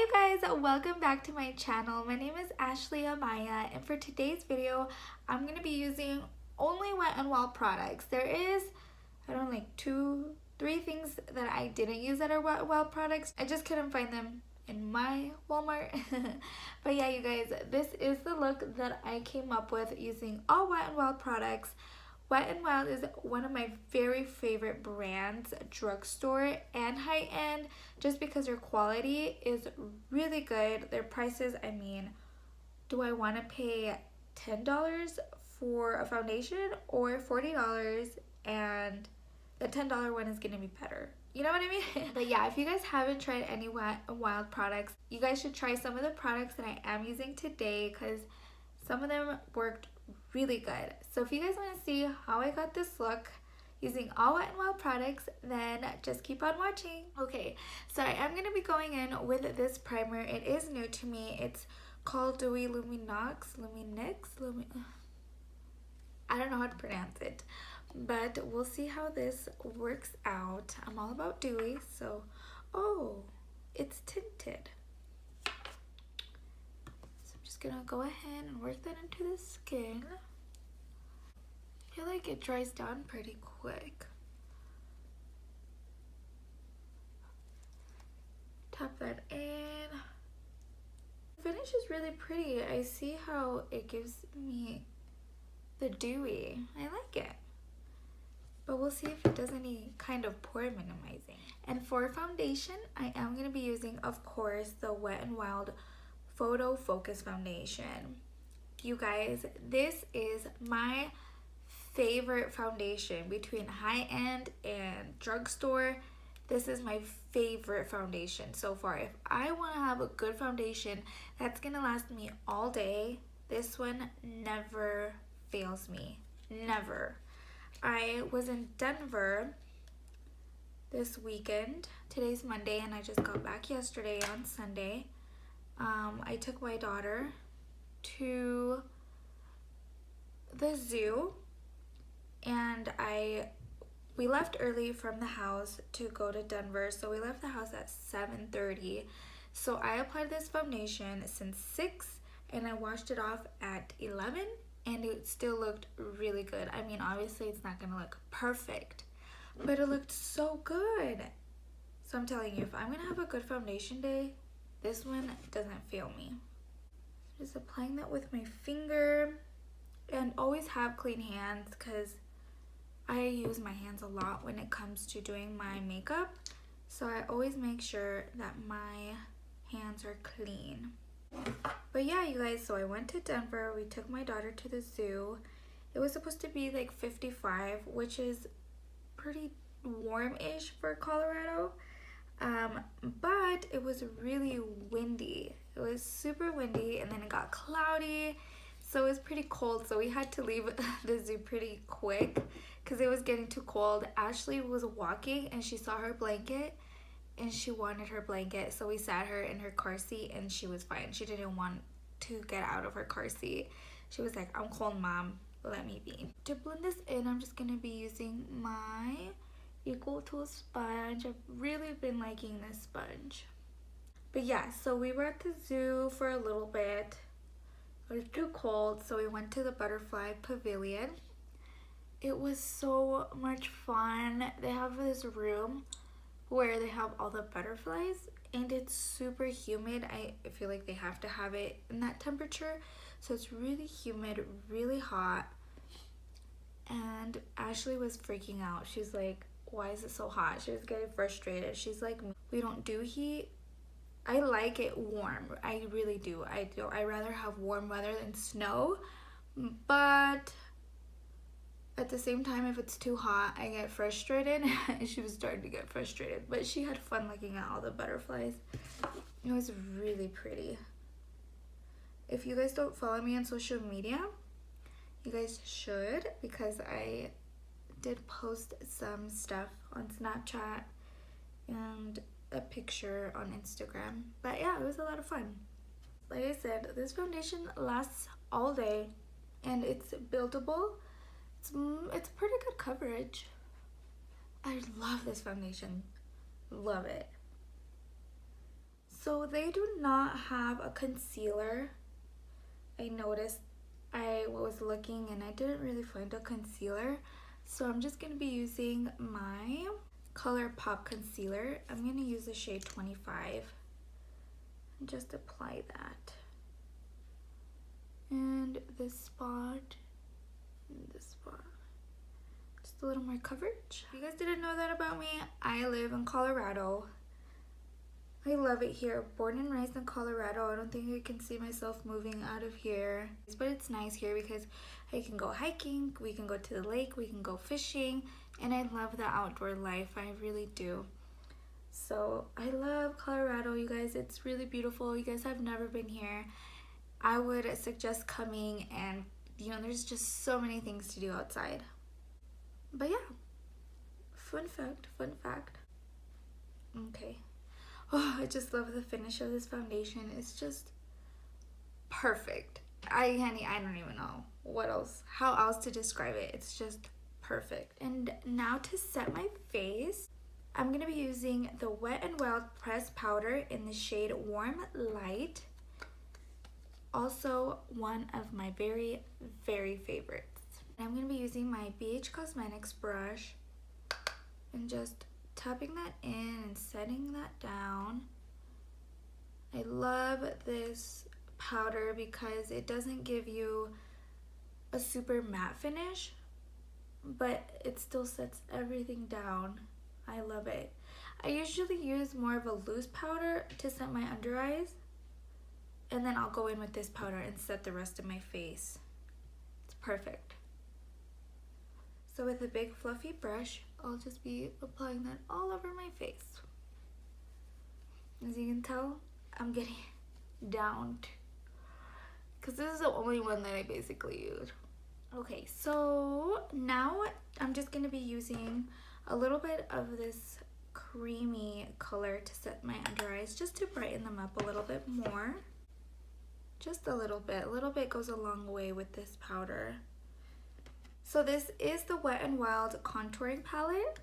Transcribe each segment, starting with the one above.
you guys, welcome back to my channel. My name is Ashley Amaya, and for today's video I'm going to be using only Wet n Wild products. There is, I don't know, like 2-3 things that I didn't use that are Wet n Wild products. I just couldn't find them in my Walmart. But yeah, you guys, this is the look that I came up with using all Wet n Wild products. Wet n Wild is one of my very favorite brands, drugstore and high-end, just because their quality is really good. Their prices, I mean, do I want to pay $10 for a foundation or $40 and the $10 one is going to be better? You know what I mean? But yeah, if you guys haven't tried any Wet n Wild products, you guys should try some of the products that I am using today because some of them worked really good. So if you guys want to see how I got this look using all Wet n Wild products, then just keep on watching. Okay, so I am going to be going in with this primer. It is new to me. It's called Dewy Luminox, I don't know how to pronounce it, but we'll see how this works out. I'm all about dewy, so, oh, it's tinted. Gonna go ahead and work that into the skin. I feel like it dries down pretty quick. Tap that in. The finish is really pretty. I see how it gives me the dewy. I like it. But we'll see if it does any kind of pore minimizing. And for foundation, I am gonna be using, of course, the Wet n Wild Photo Focus Foundation. You guys, this is my favorite foundation between high-end and drugstore. This is my favorite foundation so far. If I want to have a good foundation that's gonna last me all day, this one never fails me. Never. I was in Denver this weekend. Today's Monday and I just got back yesterday on Sunday. I took my daughter to the zoo and we left early from the house to go to Denver, so we left the house at 7:30. So I applied this foundation since 6 and I washed it off at 11 and it still looked really good. I mean, obviously it's not gonna look perfect, but it looked so good. So I'm telling you, if I'm gonna have a good foundation day, this one doesn't fail me. Just applying that with my finger, and always have clean hands because I use my hands a lot when it comes to doing my makeup. So I always make sure that my hands are clean. But yeah, you guys, so I went to Denver. We took my daughter to the zoo. It was supposed to be like 55, which is pretty warm-ish for Colorado. But it was really windy. It was super windy and then it got cloudy, so it was pretty cold, so we had to leave the zoo pretty quick because it was getting too cold. Ashley was walking and she saw her blanket and she wanted her blanket, so we sat her in her car seat and she was fine. She didn't want to get out of her car seat. She was like, I'm cold, mom, let me be. To blend this in, I'm just gonna be using my Equal Tool sponge. I've really been liking this sponge. But yeah, so we were at the zoo for a little bit. It was too cold, so we went to the Butterfly Pavilion. It was so much fun. They have this room where they have all the butterflies and it's super humid. I feel like they have to have it in that temperature. So it's really humid, really hot. And Ashley was freaking out. She's like, why is it so hot? She was getting frustrated. She's like, we don't do heat. I like it warm. I really do. I rather have warm weather than snow. But at the same time, if it's too hot, I get frustrated. And she was starting to get frustrated. But she had fun looking at all the butterflies. It was really pretty. If you guys don't follow me on social media, you guys should, because I did post some stuff on Snapchat and a picture on Instagram. But yeah, it was a lot of fun. Like I said, this foundation lasts all day and it's buildable. It's pretty good coverage. I love this foundation. Love it. So they do not have a concealer. I noticed I was looking and I didn't really find a concealer. So I'm just going to be using my ColourPop concealer. I'm going to use the shade 25. And just apply that. And this spot, and this spot. Just a little more coverage. If you guys didn't know that about me, I live in Colorado. I love it here. Born and raised in Colorado. I don't think I can see myself moving out of here. But it's nice here because I can go hiking, we can go to the lake, we can go fishing, and I love the outdoor life. I really do. So I love Colorado, you guys. It's really beautiful. You guys have never been here. I would suggest coming, and you know, there's just so many things to do outside. But yeah, fun fact. Okay. Oh, I just love the finish of this foundation. It's just perfect. Honey, I don't even know how else to describe it. It's just perfect. And now to set my face, I'm going to be using the Wet n Wild pressed powder in the shade Warm Light. Also one of my very, very favorites. And I'm going to be using my BH Cosmetics brush and just tapping that in and setting that down. I love this powder because it doesn't give you a super matte finish, but it still sets everything down. I love it. I usually use more of a loose powder to set my under eyes, and then I'll go in with this powder and set the rest of my face. It's perfect. So with a big fluffy brush, I'll just be applying that all over my face. As you can tell, I'm getting down because this is the only one that I basically use. Okay, so now I'm just going to be using a little bit of this creamy color to set my under eyes, just to brighten them up a little bit more. Just a little bit. A little bit goes a long way with this powder. So this is the Wet n Wild contouring palette,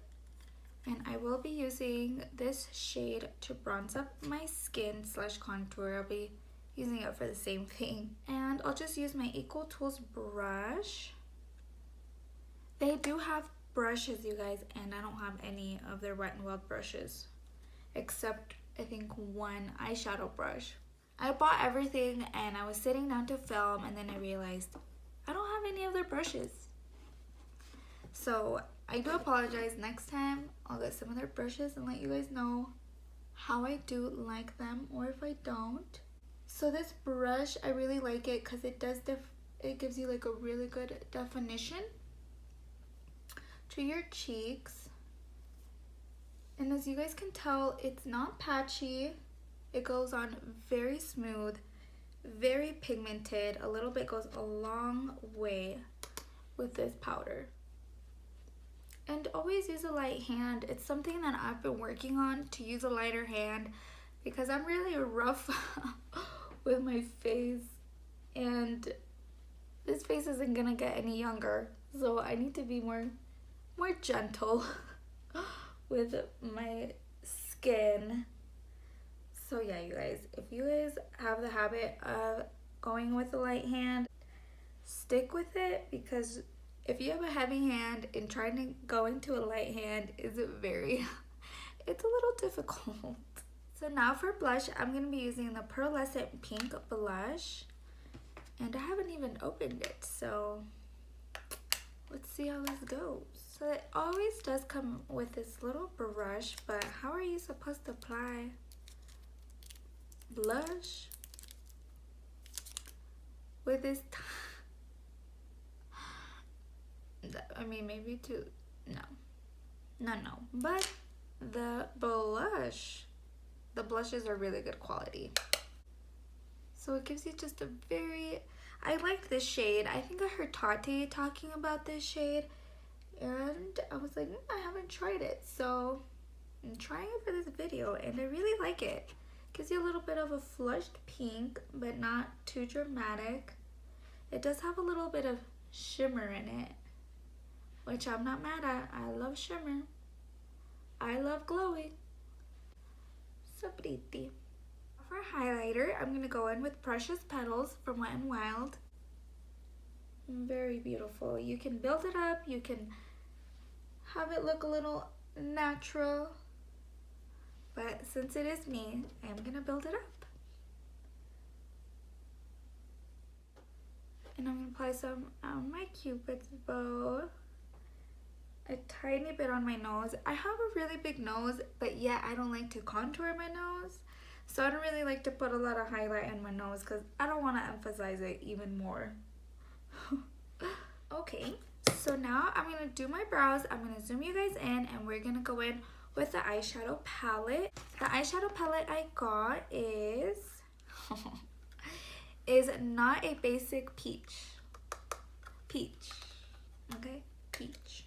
and I will be using this shade to bronze up my skin / contour. I'll be using it for the same thing. And I'll just use my Equal Tools brush. They do have brushes, you guys, and I don't have any of their Wet n Wild brushes, except I think one eyeshadow brush. I bought everything and I was sitting down to film, and then I realized I don't have any of their brushes. So I do apologize. Next time I'll get some of their brushes and let you guys know how I do like them or if I don't. So this brush, I really like it because it gives you like a really good definition to your cheeks. And as you guys can tell, it's not patchy. It goes on very smooth, very pigmented. A little bit goes a long way with this powder. And always use a light hand. It's something that I've been working on, to use a lighter hand, because I'm really rough with my face, and this face isn't gonna get any younger, so I need to be more gentle with my skin. So yeah, you guys, if you guys have the habit of going with a light hand, stick with it, because if you have a heavy hand and trying to go into a light hand is it's a little difficult. So now for blush, I'm going to be using the Pearlescent Pink blush, and I haven't even opened it, so let's see how this goes. So it always does come with this little brush, but how are you supposed to apply blush with this I mean, maybe no, but the blushes are really good quality. So it gives you just a I like this shade. I think I heard Tati talking about this shade, and I was like, I haven't tried it, so I'm trying it for this video, and I really like it. Gives you a little bit of a flushed pink, but not too dramatic. It does have a little bit of shimmer in it, which I'm not mad at. I love shimmer. I love glowing. So pretty. for highlighter, I'm going to go in with Precious Petals from Wet n Wild. Very beautiful. You can build it up, you can have it look a little natural, but since it is me, I'm going to build it up. And I'm going to apply some on my Cupid's bow. A tiny bit on my nose. I have a really big nose, but yet I don't like to contour my nose. So I don't really like to put a lot of highlight in my nose because I don't want to emphasize it even more. Okay, so now I'm going to do my brows. I'm going to zoom you guys in and we're going to go in with the eyeshadow palette. The eyeshadow palette I got is not a basic peach. Okay, peach.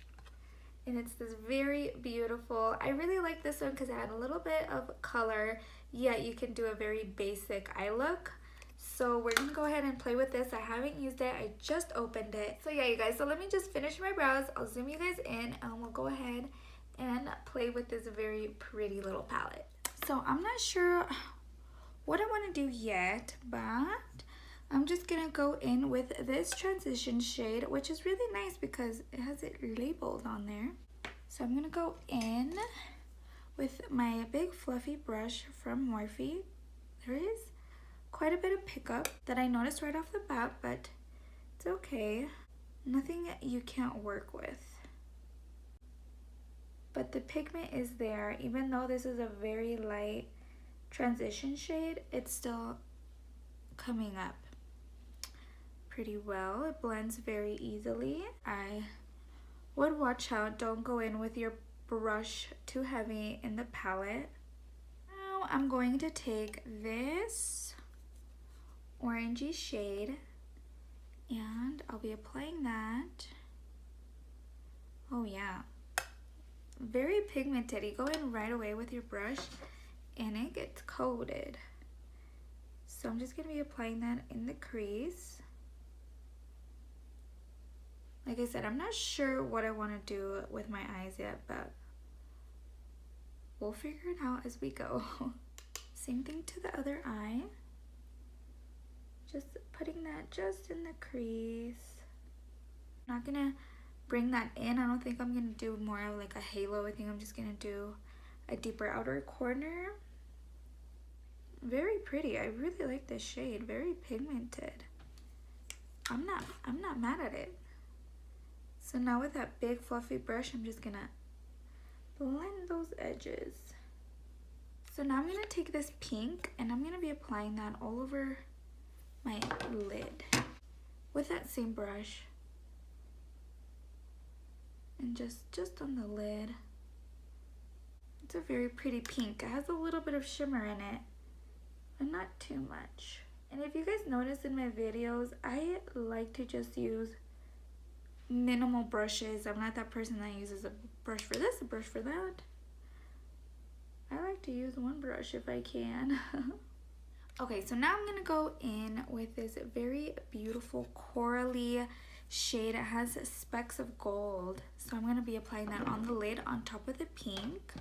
And it's this very beautiful, I really like this one because it had a little bit of color, yet you can do a very basic eye look. So we're gonna go ahead and play with this. I haven't used it, I just opened it. So yeah, you guys, so let me just finish my brows. I'll zoom you guys in and we'll go ahead and play with this very pretty little palette. So I'm not sure what I wanna do yet, but I'm just gonna go in with this transition shade, which is really nice because it has it labeled on there. So I'm gonna go in with my big fluffy brush from Morphe. There is quite a bit of pickup that I noticed right off the bat, but it's okay. Nothing you can't work with. But the pigment is there. Even though this is a very light transition shade, it's still coming up pretty well. It blends very easily. I would watch out, don't go in with your brush too heavy in the palette. Now I'm going to take this orangey shade and I'll be applying that. Oh yeah, very pigmented. You go in right away with your brush and it gets coated. So I'm just gonna be applying that in the crease. Like I said, I'm not sure what I want to do with my eyes yet, but we'll figure it out as we go. Same thing to the other eye. Just putting that just in the crease. I'm not gonna bring that in. I don't think I'm gonna do more of like a halo. I think I'm just gonna do a deeper outer corner. Very pretty. I really like this shade. Very pigmented. I'm not mad at it. So now with that big fluffy brush, I'm just gonna blend those edges. So now I'm gonna take this pink and I'm gonna be applying that all over my lid with that same brush. And just on the lid. It's a very pretty pink. It has a little bit of shimmer in it, but not too much. And if you guys notice in my videos, I like to just use minimal brushes. I'm not that person that uses a brush for this, a brush for that. I like to use one brush if I can. Okay, so now I'm gonna go in with this very beautiful corally shade. It has specks of gold. So I'm gonna be applying that on the lid on top of the pink.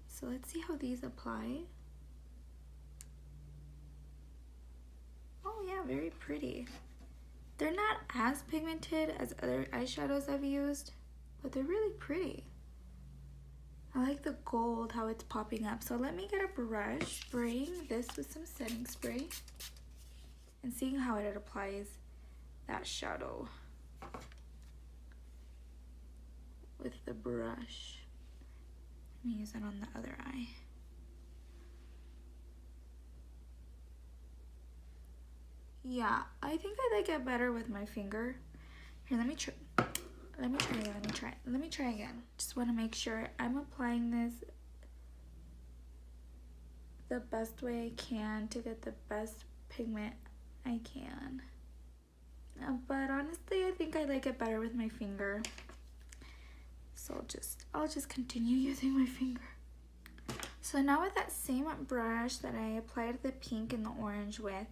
So let's see how these apply. Oh yeah, very pretty. They're not as pigmented as other eyeshadows I've used, but they're really pretty. I like the gold, how it's popping up. So let me get a brush, spraying this with some setting spray, and seeing how it applies that shadow with the brush. Let me use that on the other eye. Yeah, I think I like it better with my finger. Here, let me try again. Just want to make sure I'm applying this the best way I can to get the best pigment I can. But honestly, I think I like it better with my finger. So I'll just continue using my finger. So now with that same brush that I applied the pink and the orange with,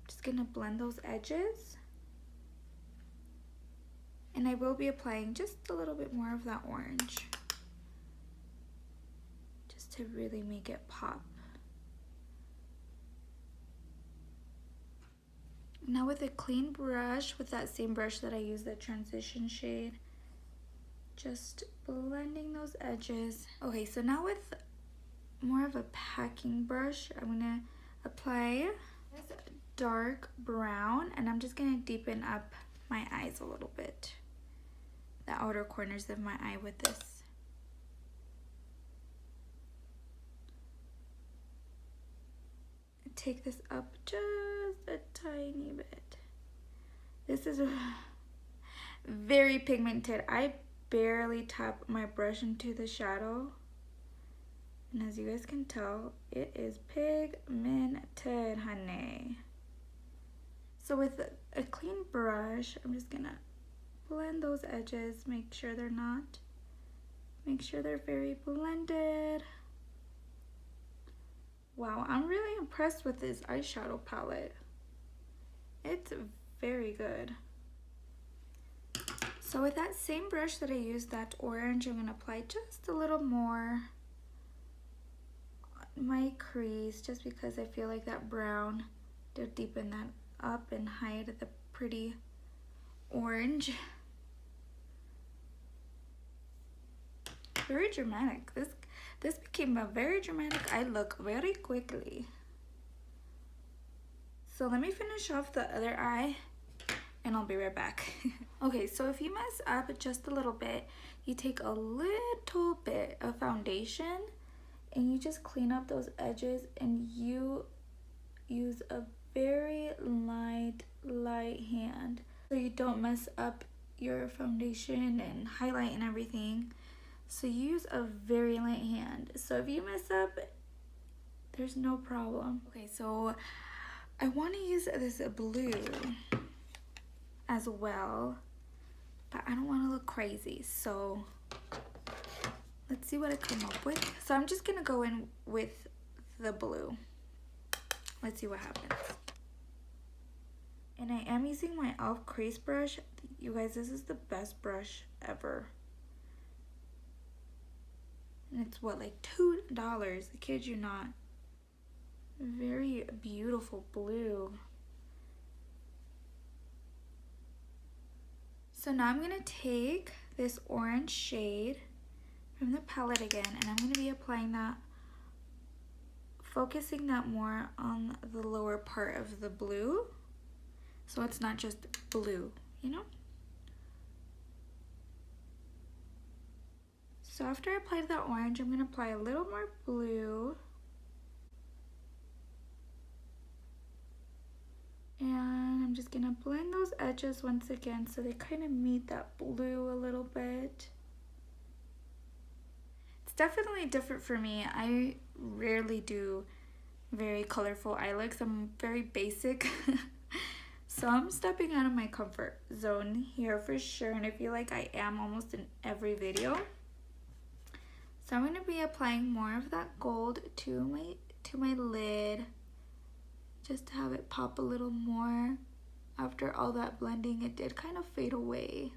just gonna blend those edges, and I will be applying just a little bit more of that orange just to really make it pop. Now with a clean brush, with that same brush that I used, the transition shade, just blending those edges. Okay, so now with more of a packing brush, I'm gonna apply this dark brown, and I'm just gonna deepen up my eyes a little bit, the outer corners of my eye with this. Take this up just a tiny bit. This is very pigmented. I barely tap my brush into the shadow, and as you guys can tell, it is pigmented, honey. So with a clean brush, I'm just gonna blend those edges, make sure they're very blended. Wow, I'm really impressed with this eyeshadow palette. It's very good. So with that same brush that I used, that orange, I'm gonna apply just a little more on my crease, just because I feel like that brown did deepen that up and hide the pretty orange. Very dramatic. This became a very dramatic eye look very quickly. So let me finish off the other eye and I'll be right back. Okay, so if you mess up just a little bit, you take a little bit of foundation and you just clean up those edges, and you use a very light hand so you don't mess up your foundation and highlight and everything. So you use a very light hand. So if you mess up, there's no problem. Okay, so I want to use this blue as well, but I don't want to look crazy. So let's see what I come up with. So I'm just going to go in with the blue. Let's see what happens. And I am using my e.l.f. crease brush. You guys, this is the best brush ever. And it's what, like $2? I kid you not. Very beautiful blue. So now I'm gonna take this orange shade from the palette again, and I'm gonna be applying that, focusing that more on the lower part of the blue, so it's not just blue, you know? So after I applied that orange, I'm gonna apply a little more blue. And I'm just gonna blend those edges once again so they kind of meet that blue a little bit. It's definitely different for me. I rarely do very colorful eye looks. I'm very basic. So I'm stepping out of my comfort zone here for sure, and I feel like I am almost in every video. So I'm going to be applying more of that gold to my lid, just to have it pop a little more. After all that blending, it did kind of fade away.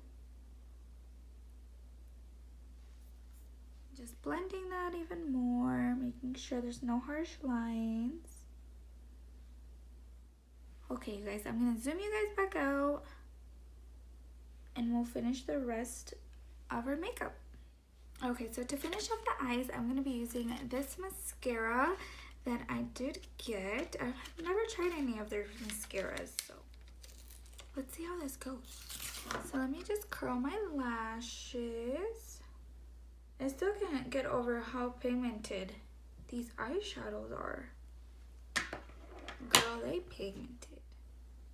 Just blending that even more, making sure there's no harsh lines. Okay, you guys, I'm going to zoom you guys back out, and we'll finish the rest of our makeup. Okay, so to finish off the eyes, I'm going to be using this mascara that I did get. I've never tried any of their mascaras, so let's see how this goes. So let me just curl my lashes. I still can't get over how pigmented these eyeshadows are. Girl, they pigmented.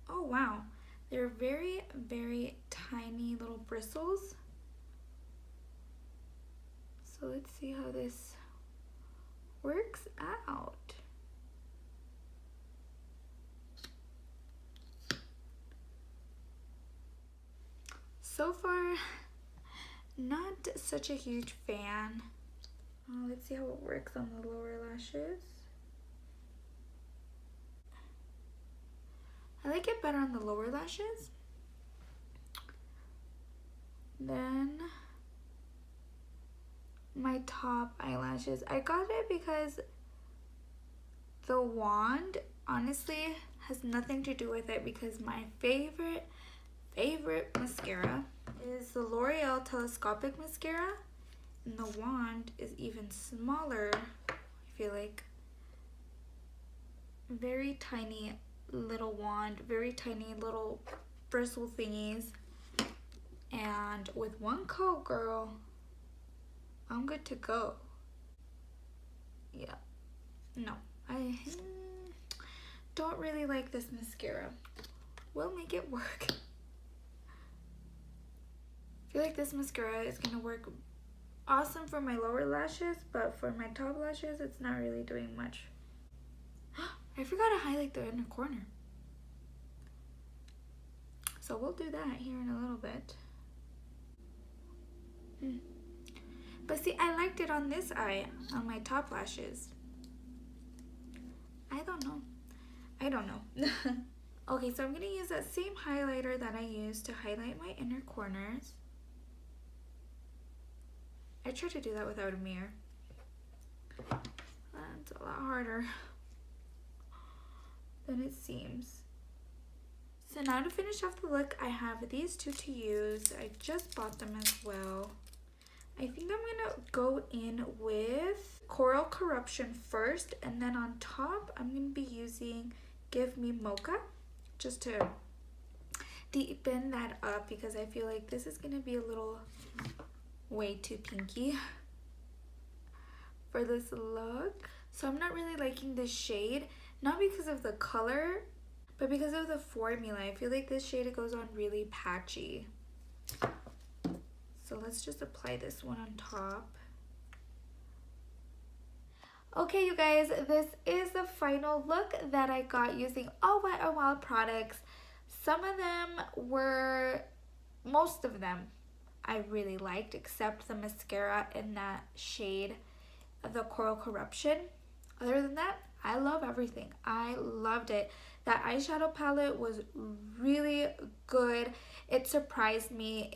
Oh, wow. They're very, very tiny little bristles. So let's see how this works out. So far, not such a huge fan. Let's see how it works on the lower lashes. I like it better on the lower lashes. Then my top eyelashes. I got it because the wand honestly has nothing to do with it because my favorite mascara is the L'Oreal Telescopic Mascara, and the wand is even smaller. I feel like very tiny little wand, very tiny little bristle thingies, and with one coat, girl, I'm good to go. Yeah, no, I don't really like this mascara. We'll make it work. I feel like this mascara is gonna work awesome for my lower lashes, but for my top lashes, it's not really doing much. I forgot to highlight the inner corner. So we'll do that here in a little bit. But see, I liked it on this eye, on my top lashes. I don't know. Okay, so I'm going to use that same highlighter that I used to highlight my inner corners. I tried to do that without a mirror. That's a lot harder than it seems. So now to finish off the look, I have these two to use. I just bought them as well. I think I'm gonna go in with Coral Corruption first, and then on top I'm gonna be using Give Me Mocha just to deepen that up because I feel like this is gonna be a little way too pinky for this look. So I'm not really liking this shade, not because of the color, but because of the formula. I feel like this shade goes on really patchy. So let's just apply this one on top. Okay, you guys, this is the final look that I got using all Wet n Wild products. Some of them were, most of them I really liked, except the mascara in that shade of the Coral Corruption. Other than that, I love everything. I loved it. That eyeshadow palette was really good. It surprised me.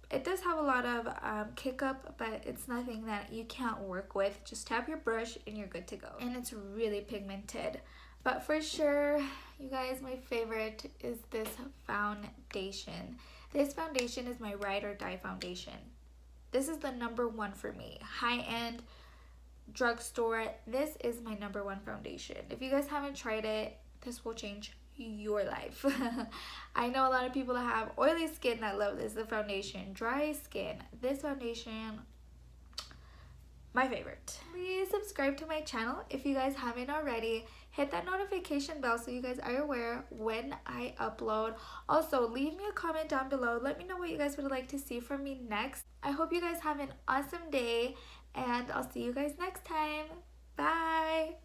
It does have a lot of kick up, but it's nothing that you can't work with. Just tap your brush and you're good to go. And it's really pigmented. But for sure, you guys, my favorite is this foundation. This foundation is my ride or die foundation. This is the #1 for me. High-end drugstore. This is my #1 foundation. If you guys haven't tried it, this will change your life. I know a lot of people that have oily skin that love this. The foundation, dry skin, this foundation, my favorite. Please subscribe to my channel if you guys haven't already. Hit that notification bell so you guys are aware when I upload. Also, leave me a comment down below. Let me know what you guys would like to see from me next. I hope you guys have an awesome day, and I'll see you guys next time. Bye!